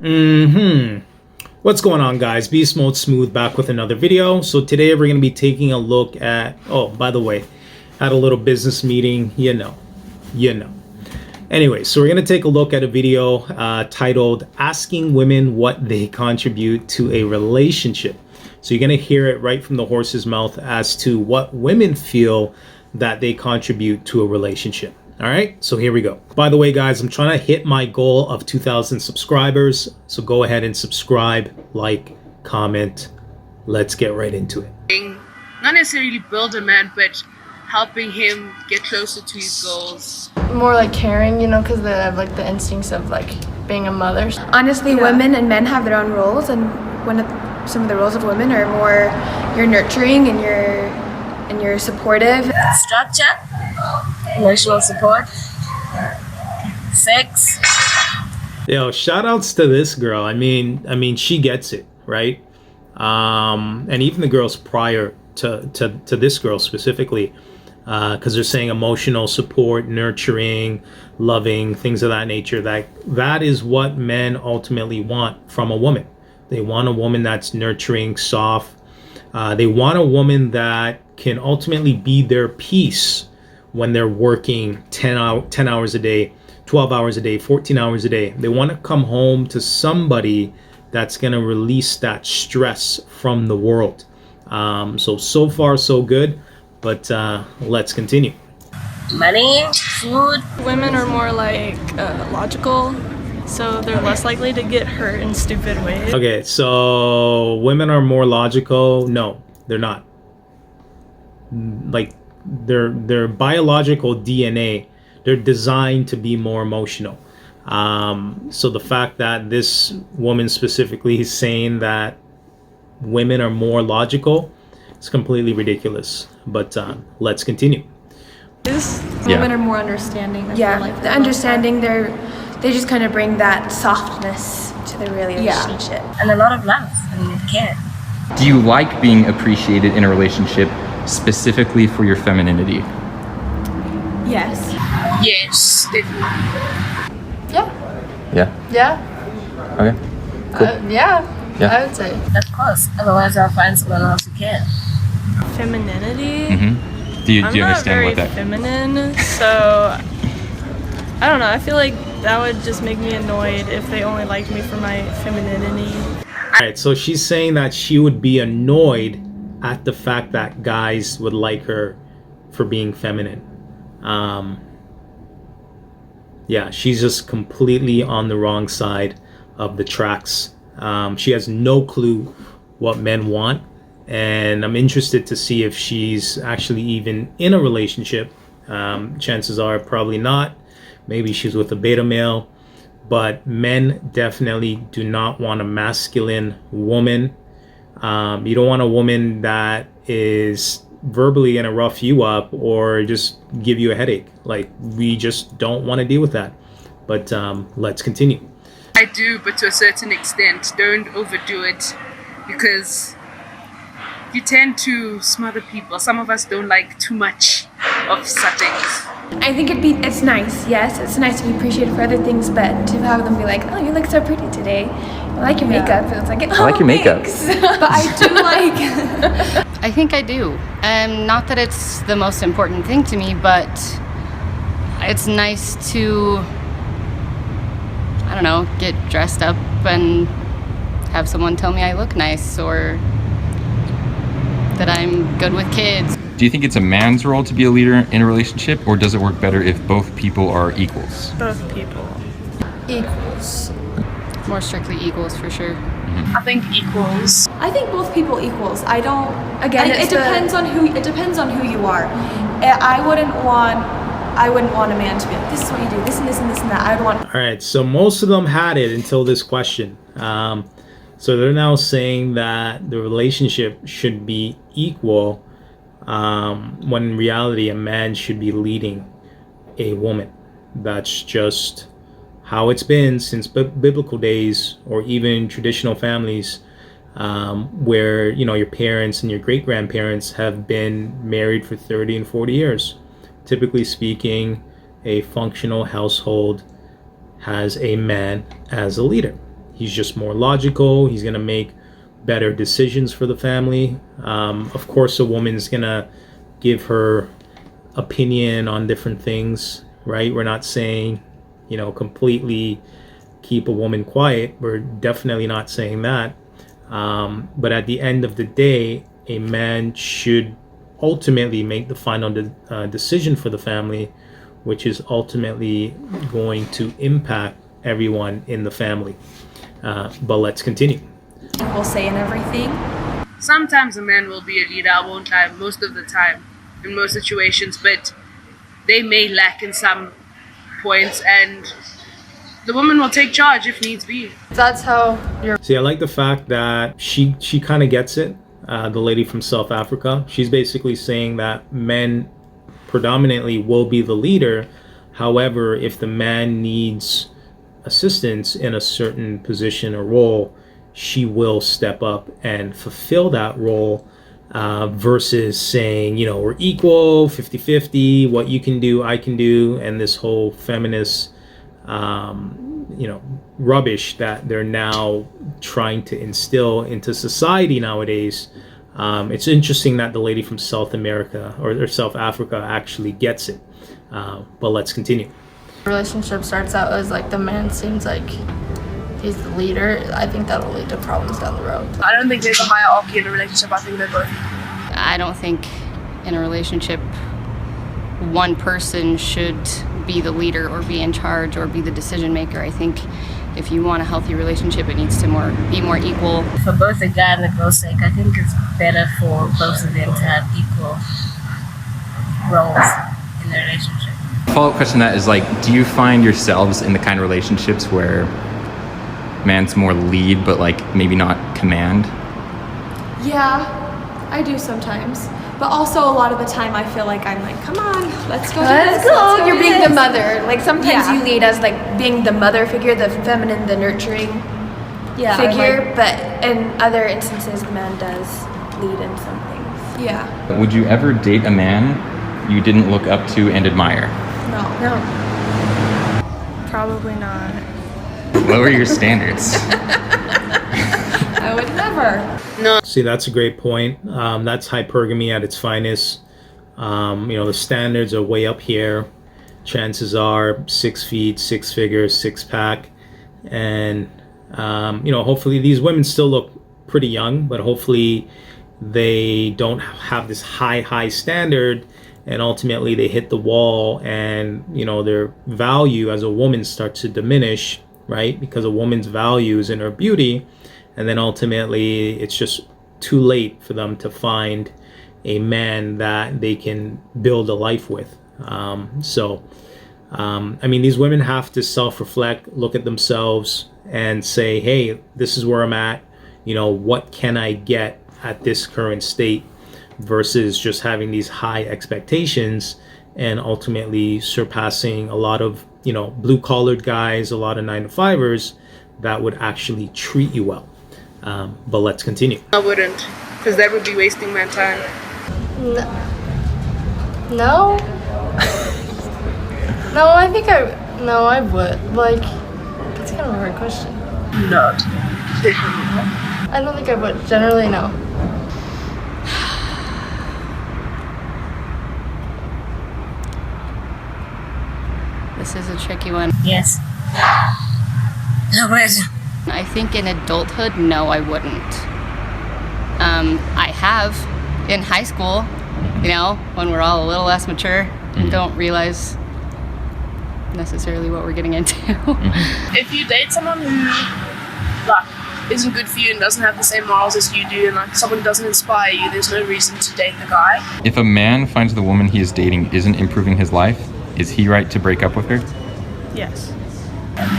What's going on, guys? Beast Mode Smooth back with another video. So today we're going to be taking a look at, oh, by the way, had a little business meeting, you know. Anyway, so we're going to take a look at a video titled Asking Women What They Contribute to a Relationship. So you're going to hear it right from the horse's mouth as to what women feel that they contribute to a relationship. All right, so here we go. By the way, guys, I'm trying to hit my goal of 2,000 subscribers. So go ahead and subscribe, like, comment. Let's get right into it. Not necessarily build a man, but helping him get closer to his goals. More like caring, you know, because they have like the instincts of like being a mother. Honestly, women and men have their own roles, and some of the roles of women are more you're nurturing and you're supportive. Structure, emotional support, sex. Yo, shout outs to this girl. I mean, she gets it, right? And even the girls prior to this girl specifically, because they're saying emotional support, nurturing, loving, things of that nature. That is what men ultimately want from a woman. They want a woman that's nurturing, soft. They want a woman that can ultimately be their peace when they're working 10 hours a day, 12 hours a day, 14 hours a day. They want to come home to somebody that's going to release that stress from the world. So far, so good. But let's continue. Money, food. Women are more like logical, so they're less likely to get hurt in stupid ways. Okay, so women are more logical. No, they're not. Like their biological DNA, they're designed to be more emotional. So the fact that this woman specifically is saying that women are more logical, it's completely ridiculous. But let's continue. Women are more understanding. The understanding, they just kind of bring that softness to the relationship. And a lot of love and care. Do you like being appreciated in a relationship specifically for your femininity? Yes. Yes, definitely. Yeah. Okay. Cool. Yeah, I would say. Of course. Otherwise, I'll find someone else who can. Femininity. Mm-hmm. Do you I'm not understand very what that? feminine, so I don't know. I feel like that would just make me annoyed if they only liked me for my femininity. All right, so she's saying that she would be annoyed at the fact that guys would like her for being feminine. Yeah, she's just completely on the wrong side of the tracks. She has no clue what men want, and I'm interested to see if she's actually even in a relationship. Chances are probably not. Maybe she's with a beta male, but men definitely do not want a masculine woman. You don't want a woman that is verbally gonna rough you up or just give you a headache. Like, we just don't want to deal with that. But let's continue. I do, but to a certain extent. Don't overdo it, because you tend to smother people. Some of us don't like too much of settings. I think it's nice. Yes, it's nice to be appreciated for other things, but to have them be like, "Oh, you look so pretty today. I like your makeup." And it's like, "Oh, I like your makeup." thanks." But I do like. I think I do. Not that it's the most important thing to me, but it's nice to, I don't know, get dressed up and have someone tell me I look nice or that I'm good with kids. Do you think it's a man's role to be a leader in a relationship, or does it work better if both people are equals? Both people. Equals. More strictly equals for sure. I think equals. I think both people equals. I don't. Again, it depends on who. It depends on who you are. I wouldn't want a man to be like, this is what you do, this and this and this and that. I'd want. All right, so most of them had it until this question. So they're now saying that the relationship should be equal, when in reality a man should be leading a woman. That's just how it's been since biblical days, or even traditional families, where, you know, your parents and your great-grandparents have been married for 30 and 40 years. Typically speaking, a functional household has a man as a leader. He's just more logical. He's going to make better decisions for the family. Of course, a woman's going to give her opinion on different things, right? We're not saying, completely keep a woman quiet. We're definitely not saying that. But at the end of the day, a man should ultimately make the final decision for the family, which is ultimately going to impact everyone in the family. But let's continue. Equal say in everything. Sometimes a man will be a leader, I won't lie, most of the time, in most situations, but they may lack in some points, and the woman will take charge if needs be. That's how you're. See, I like the fact that she kind of gets it. The lady from South Africa, she's basically saying that men predominantly will be the leader. However, if the man needs assistance in a certain position or role, she will step up and fulfill that role, versus saying, we're equal, 50-50, what you can do, I can do, and this whole feminist rubbish that they're now trying to instill into society nowadays. It's interesting that the lady from South America or South Africa actually gets it. But let's continue. Relationship starts out as like the man seems like he's the leader. I think that'll lead to problems down the road. I don't think there's a hierarchy in a relationship. I think they're both. I don't think in a relationship one person should be the leader or be in charge or be the decision maker. I think if you want a healthy relationship, it needs to be more equal. For both the guy and the girl's sake, I think it's better for both of them to have equal roles in their relationship. Follow-up question to that is do you find yourselves in the kind of relationships where man's more lead but maybe not command? Yeah, I do sometimes. But also a lot of the time I feel like I'm like, come on, let's go do Let's this. go. You're do being this. the mother. Like sometimes Yeah. you lead as being the mother figure, the feminine, the nurturing figure. But in other instances, the man does lead in some things. Yeah. Would you ever date a man you didn't look up to and admire? No. Probably not. Lower your standards. I would never. See, that's a great point. That's hypergamy at its finest. The standards are way up here. Chances are 6 feet, 6 figures, 6-pack. And, hopefully these women still look pretty young, but hopefully they don't have this high standard, and ultimately they hit the wall and, their value as a woman starts to diminish, right? Because a woman's value is in her beauty. And then ultimately it's just too late for them to find a man that they can build a life with. These women have to self-reflect, look at themselves and say, hey, this is where I'm at. What can I get at this current state, versus just having these high expectations and ultimately surpassing a lot of, blue-collared guys, a lot of 9-to-5ers that would actually treat you well. But let's continue. I wouldn't, because that would be wasting my time. No. No, I think I would. That's kind of a hard question. No, definitely not. I don't think I would. Generally, no. This is a tricky one. Yes. I would. I think in adulthood, no, I wouldn't. I have in high school, when we're all a little less mature and don't realize necessarily what we're getting into. If you date someone who isn't good for you and doesn't have the same morals as you do, and someone doesn't inspire you, there's no reason to date the guy. If a man finds the woman he is dating isn't improving his life, is he right to break up with her? Yes.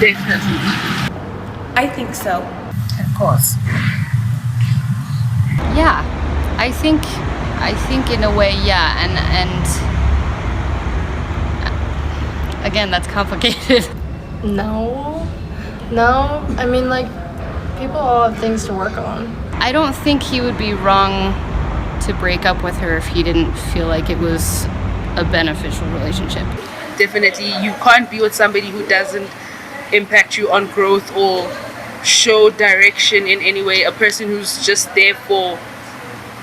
Definitely. I think so. Of course. Yeah, I think in a way, yeah, and again, that's complicated. No. I mean, people all have things to work on. I don't think he would be wrong to break up with her if he didn't feel like it was a beneficial relationship. Definitely, you can't be with somebody who doesn't impact you on growth or show direction in any way, a person who's just there for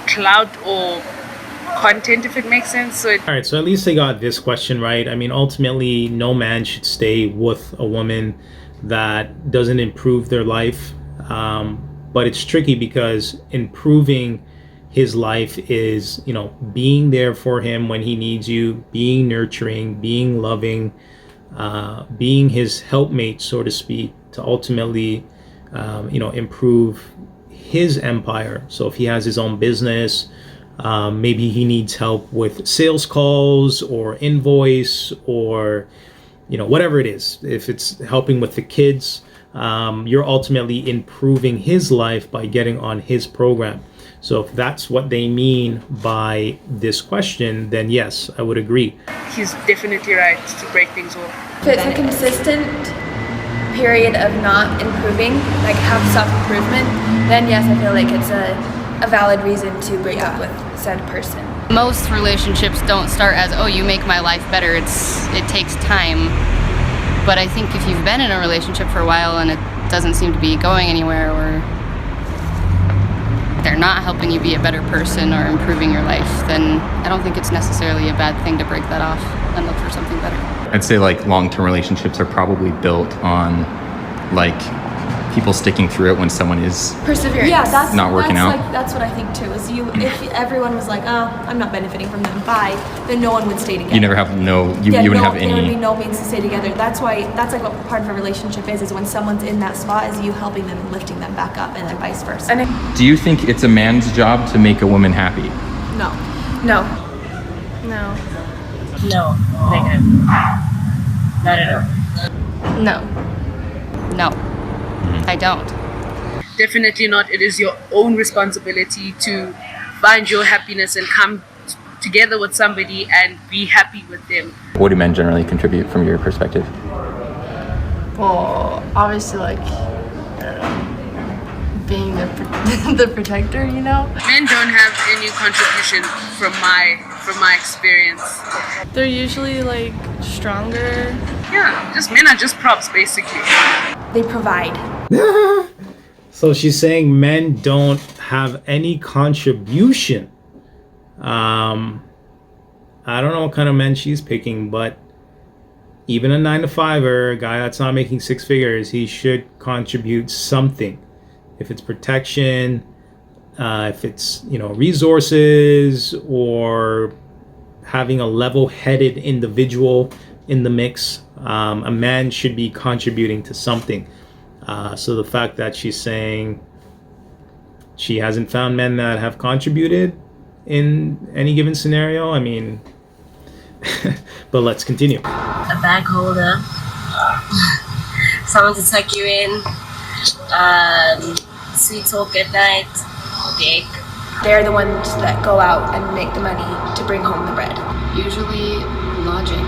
clout or content, if it makes sense. So All right, so at least they got this question right. I mean, ultimately, no man should stay with a woman that doesn't improve their life. But it's tricky because improving his life is, being there for him when he needs you, being nurturing, being loving, being his helpmate, so to speak, to ultimately, improve his empire. So if he has his own business, maybe he needs help with sales calls or invoice or, whatever it is. If it's helping with the kids, you're ultimately improving his life by getting on his program. So if that's what they mean by this question, then yes, I would agree. he's definitely right to break things off. If it's a consistent period of not improving, like have self-improvement, then yes, I feel like it's a valid reason to break up with said person. Most relationships don't start as, oh, you make my life better. It takes time. But I think if you've been in a relationship for a while and it doesn't seem to be going anywhere, or they're not helping you be a better person or improving your life, then I don't think it's necessarily a bad thing to break that off and look for something better. I'd say like long-term relationships are probably built on like people sticking through it when someone is Perseverance. Yeah, that's not working out. Like, that's what I think too. Is if everyone was like, oh, I'm not benefiting from them, bye, then no one would stay together. you never have you wouldn't have There would be any. no means to stay together. That's why that's like what part of a relationship is when someone's in that spot, is you helping them and lifting them back up, and then vice versa. And Do you think it's a man's job to make a woman happy? no. no. No. No, negative. Not at all. No, I don't. Definitely not. It is your own responsibility to find your happiness and come together with somebody and be happy with them. What do men generally contribute from your perspective? Well, obviously, like, I don't know, being the protector, you know? Men don't have any contribution from my experience. They're usually, like, stronger. Yeah, just men are just props basically. They provide. So she's saying men don't have any contribution. I don't know what kind of men she's picking, but even a 9-to-5er, a guy that's not making six figures, he should contribute something. If it's protection, if it's, resources, or having a level-headed individual in the mix, a man should be contributing to something. So the fact that she's saying she hasn't found men that have contributed in any given scenario, I mean, but let's continue. A bag holder, someone to tuck you in, sweet talk at night, dick. They're the ones that go out and make the money to bring home the bread. Usually logic.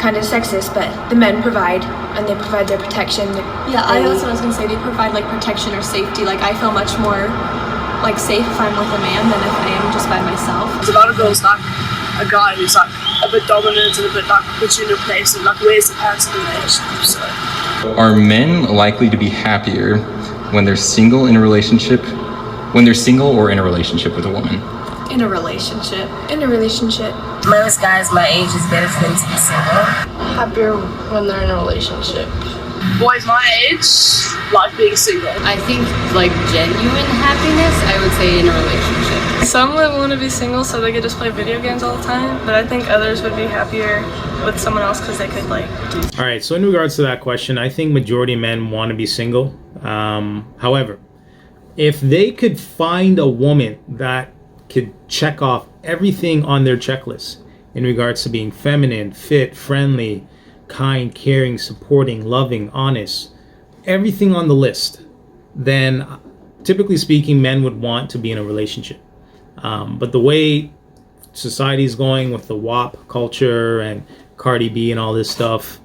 Kind of sexist, but the men provide, and they provide their protection. Yeah, that's what I was gonna say. They provide like protection or safety. Like I feel much more like safe if I'm with a man than if I am just by myself. There's a lot of girls like a guy who's like a bit dominant and a bit like puts you in your place and like wears the pants of the relationship. So Are men likely to be happier when they're single in a relationship, when they're single or in a relationship with a woman? In a relationship. In a relationship. Most guys my age is better for them to be single. Happier when they're in a relationship. boys my age like being single. I think, like, genuine happiness, I would say in a relationship. Some would want to be single so they could just play video games all the time, but I think others would be happier with someone else because they could, like, do. All right, so in regards to that question, I think majority of men want to be single. However, if they could find a woman that could check off everything on their checklist in regards to being feminine, fit, friendly, kind, caring, supporting, loving, honest, everything on the list, then typically speaking, men would want to be in a relationship. But the way society is going with the WAP culture and Cardi B and all this stuff,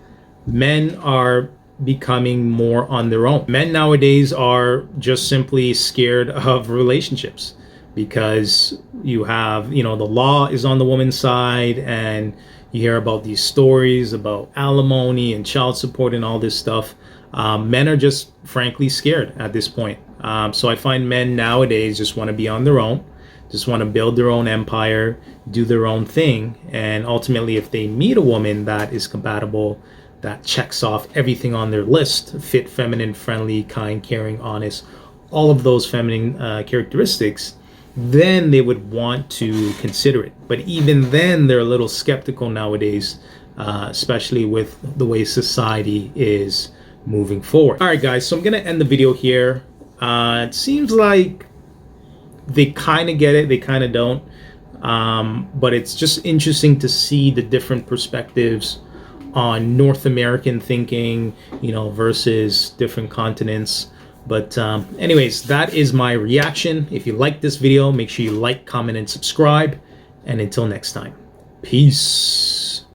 men are becoming more on their own. Men nowadays are just simply scared of relationships because you have, the law is on the woman's side, and you hear about these stories about alimony and child support and all this stuff. Men are just frankly scared at this point. So I find men nowadays just want to be on their own, just want to build their own empire, do their own thing. And ultimately, if they meet a woman that is compatible, that checks off everything on their list, fit, feminine, friendly, kind, caring, honest, all of those feminine characteristics, then they would want to consider it. But even then, they're a little skeptical nowadays, especially with the way society is moving forward. All right, guys, so I'm going to end the video here. It seems like they kind of get it, they kind of don't. But it's just interesting to see the different perspectives on North American thinking, you know, versus different continents. But anyways, that is my reaction. If you like this video, make sure you like, comment, and subscribe. And until next time, peace.